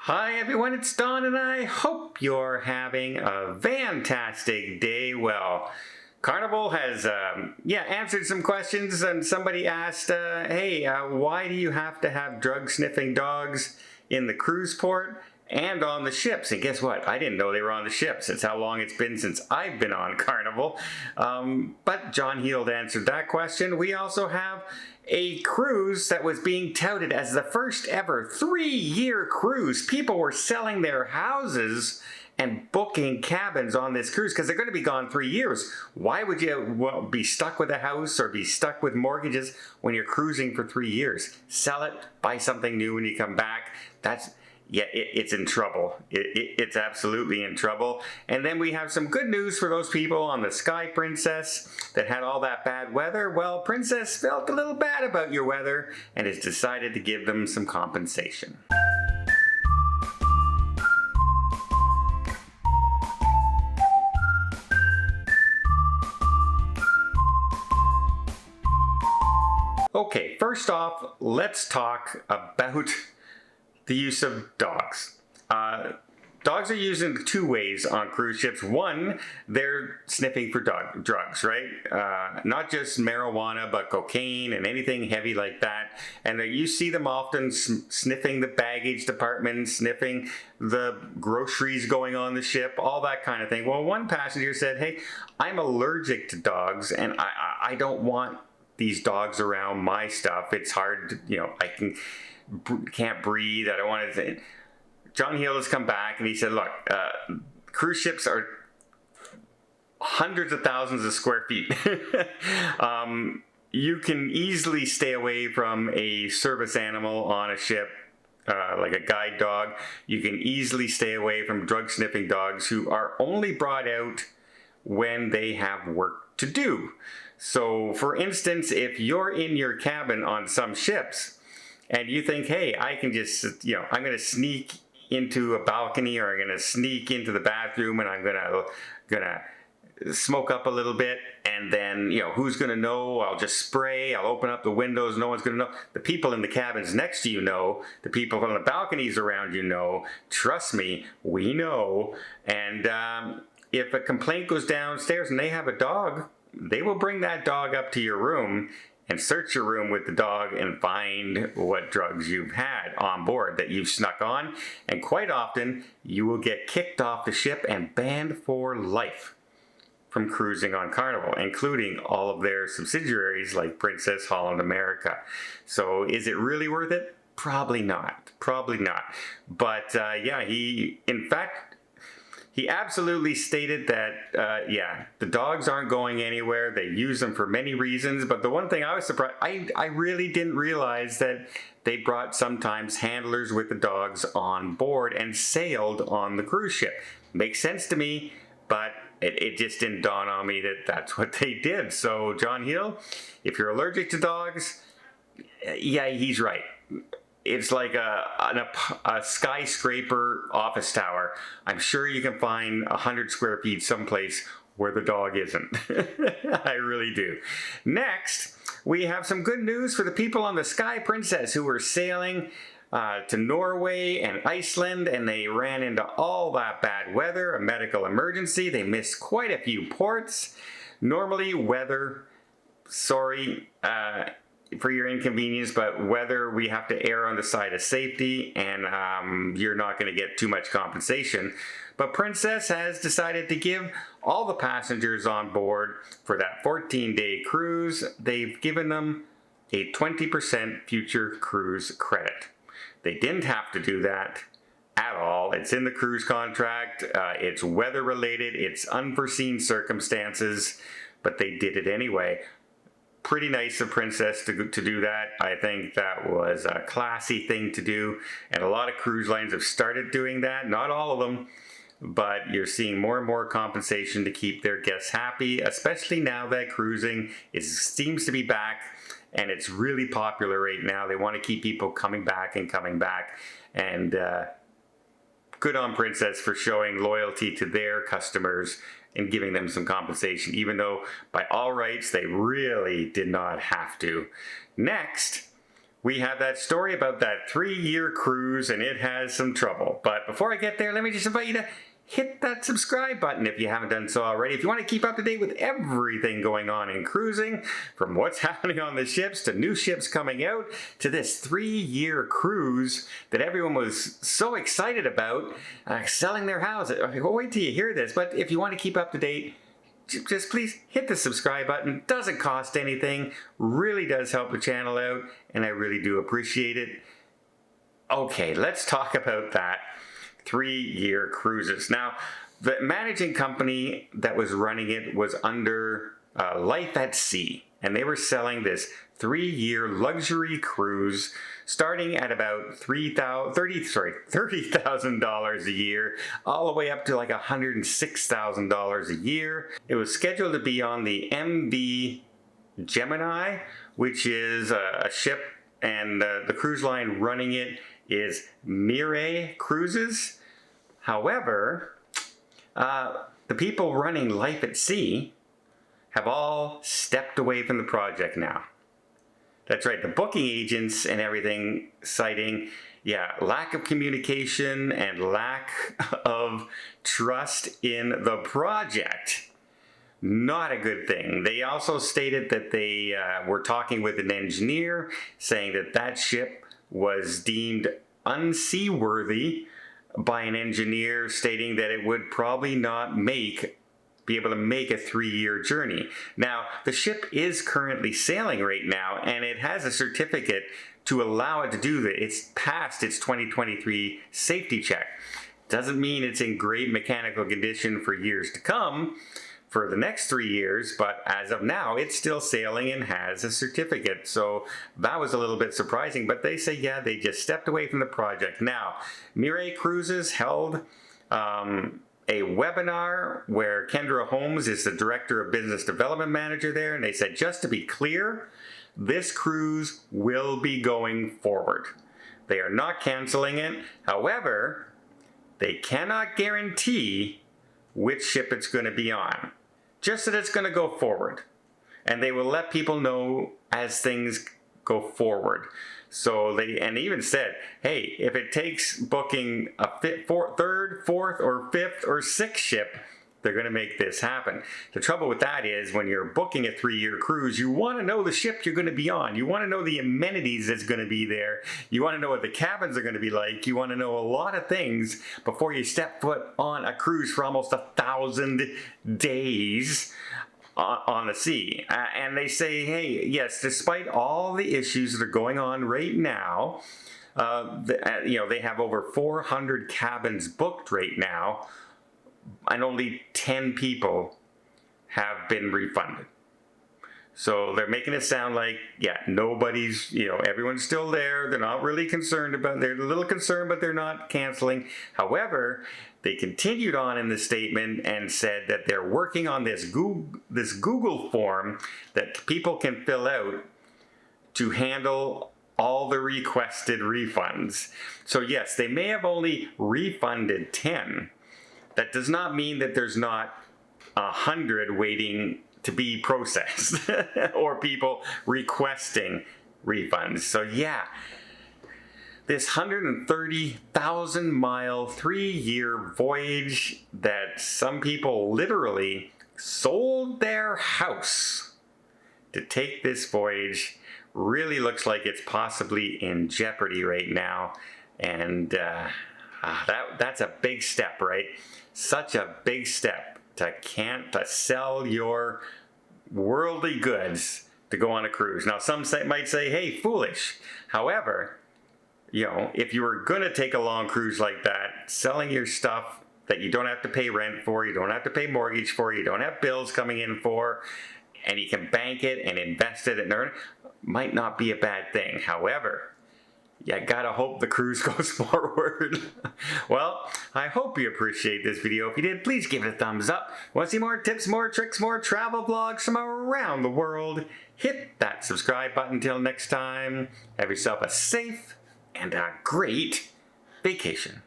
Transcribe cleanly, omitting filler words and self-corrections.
Hi everyone, it's Don and I hope you're having a fantastic day. Well, Carnival has answered some questions, and somebody asked, hey, why do you have to have drug sniffing dogs in the cruise port and on the ships? And guess what? I didn't know they were on the ships. It's how long it's been since I've been on Carnival. But John Heald answered that question. We also have a cruise that was being touted as the first ever 3-year cruise. People were selling their houses and booking cabins on this cruise because they're going to be gone 3 years. Why would you be stuck with a house or be stuck with mortgages when you're cruising for 3 years? Sell it, buy something new when you come back. It's in trouble. It's absolutely in trouble. And then we have some good news for those people on the Sky Princess that had all that bad weather. Well, Princess felt a little bad about your weather and has decided to give them some compensation. Okay, first off, let's talk about the use of dogs. Dogs are used in 2 ways on cruise ships. One, they're sniffing for drugs, right? Not just marijuana, but cocaine and anything heavy like that. And you see them often sniffing the baggage department, sniffing the groceries going on the ship, all that kind of thing. Well, one passenger said, hey, I'm allergic to dogs and I don't want these dogs around my stuff. It's hard to, I can't breathe. I don't want to. John Heald has come back and he said, look, cruise ships are hundreds of thousands of square feet. You can easily stay away from a service animal on a ship, like a guide dog. You can easily stay away from drug sniffing dogs who are only brought out when they have work to do. So for instance, if you're in your cabin on some ships and you think, hey, I can just, I'm going to sneak into a balcony, or I'm going to sneak into the bathroom and I'm going to smoke up a little bit, and then, who's going to know? I'll just spray, I'll open up the windows, no one's going to know. The people in the cabins next to you know, the people on the balconies around you know. Trust me, we know. And if a complaint goes downstairs and they have a dog, they will bring that dog up to your room and search your room with the dog and find what drugs you've had on board that you've snuck on. And quite often, you will get kicked off the ship and banned for life from cruising on Carnival, including all of their subsidiaries like Princess, Holland America. So is it really worth it? Probably not. Probably not. But he absolutely stated that, the dogs aren't going anywhere. They use them for many reasons. But the one thing I was surprised, I really didn't realize that they brought sometimes handlers with the dogs on board and sailed on the cruise ship. Makes sense to me, but it just didn't dawn on me that that's what they did. So John Heald, if you're allergic to dogs, yeah, he's right. It's like a skyscraper office tower. I'm sure you can find 100 square feet someplace where the dog isn't. I really do. Next, we have some good news for the people on the Sky Princess who were sailing to Norway and Iceland, and they ran into all that bad weather, a medical emergency. They missed quite a few ports. Normally, weather, sorry, for your inconvenience, but whether we have to err on the side of safety, and you're not going to get too much compensation. But Princess has decided to give all the passengers on board for that 14-day cruise, they've given them a 20% future cruise credit. They didn't have to do that at all. It's in the cruise contract. It's weather related. It's unforeseen circumstances, but they did it anyway. Pretty nice of Princess to do that. I think that was a classy thing to do, and a lot of cruise lines have started doing that. Not all of them, but you're seeing more and more compensation to keep their guests happy, especially now that cruising seems to be back, and it's really popular right now. They want to keep people coming back and coming back, and good on Princess for showing loyalty to their customers and giving them some compensation, even though by all rights they really did not have to. Next, we have that story about that 3-year cruise, and it has some trouble. But before I get there, let me just invite you to hit that subscribe button if you haven't done so already. If you want to keep up to date with everything going on in cruising, from what's happening on the ships to new ships coming out to this 3-year cruise that everyone was so excited about, selling their house. Well, wait till you hear this. But if you want to keep up to date, just please hit the subscribe button. Doesn't cost anything, really does help the channel out, and I really do appreciate it. Okay, let's talk about that 3-year cruises. Now, the managing company that was running it was under Life at Sea, and they were selling this 3-year luxury cruise starting at about $30,000 a year, all the way up to like $106,000 a year. It was scheduled to be on the MV Gemini, which is a ship, and the cruise line running it is Mirai Cruises. However, the people running Life at Sea have all stepped away from the project now. That's right, the booking agents and everything citing, lack of communication and lack of trust in the project. Not a good thing. They also stated that they were talking with an engineer saying that that ship was deemed unseaworthy by an engineer, stating that it would probably not be able to make a 3-year journey. Now, the ship is currently sailing right now, and it has a certificate to allow it to do that. It's passed its 2023 safety check. Doesn't mean it's in great mechanical condition for years to come, for the next 3 years, but as of now, it's still sailing and has a certificate. So that was a little bit surprising, but they say, they just stepped away from the project. Now, Mirai Cruises held a webinar where Kendra Holmes is the Director of Business Development Manager there, and they said, just to be clear, this cruise will be going forward. They are not canceling it. However, they cannot guarantee which ship it's going to be on. Just that it's going to go forward. And they will let people know as things go forward. So they even said, hey, if it takes booking a third, fourth, or fifth, or sixth ship, they're going to make this happen. The trouble with that is when you're booking a 3-year cruise, you want to know the ship you're going to be on. You want to know the amenities that's going to be there. You want to know what the cabins are going to be like. You want to know a lot of things before you step foot on a cruise for almost 1,000 days on the sea. And they say, hey, yes, despite all the issues that are going on right now, they have over 400 cabins booked right now, and only 10 people have been refunded. So they're making it sound like, nobody's, everyone's still there. They're not really concerned about, they're a little concerned, but they're not canceling. However, they continued on in the statement and said that they're working on this Google form that people can fill out to handle all the requested refunds. So yes, they may have only refunded 10. That does not mean that there's not 100 waiting to be processed or people requesting refunds. So this 130,000 mile 3-year voyage that some people literally sold their house to take this voyage really looks like it's possibly in jeopardy right now. And that's a big step, right? Such a big step to sell your worldly goods to go on a cruise. Now, some might say, hey, foolish. However, if you were going to take a long cruise like that, selling your stuff that you don't have to pay rent for, you don't have to pay mortgage for, you don't have bills coming in for, and you can bank it and invest it and earn it, might not be a bad thing. However, you gotta hope the cruise goes forward. Well, I hope you appreciate this video. If you did, please give it a thumbs up. Want to see more tips, more tricks, more travel vlogs from around the world? Hit that subscribe button. Until next time, have yourself a safe and a great vacation.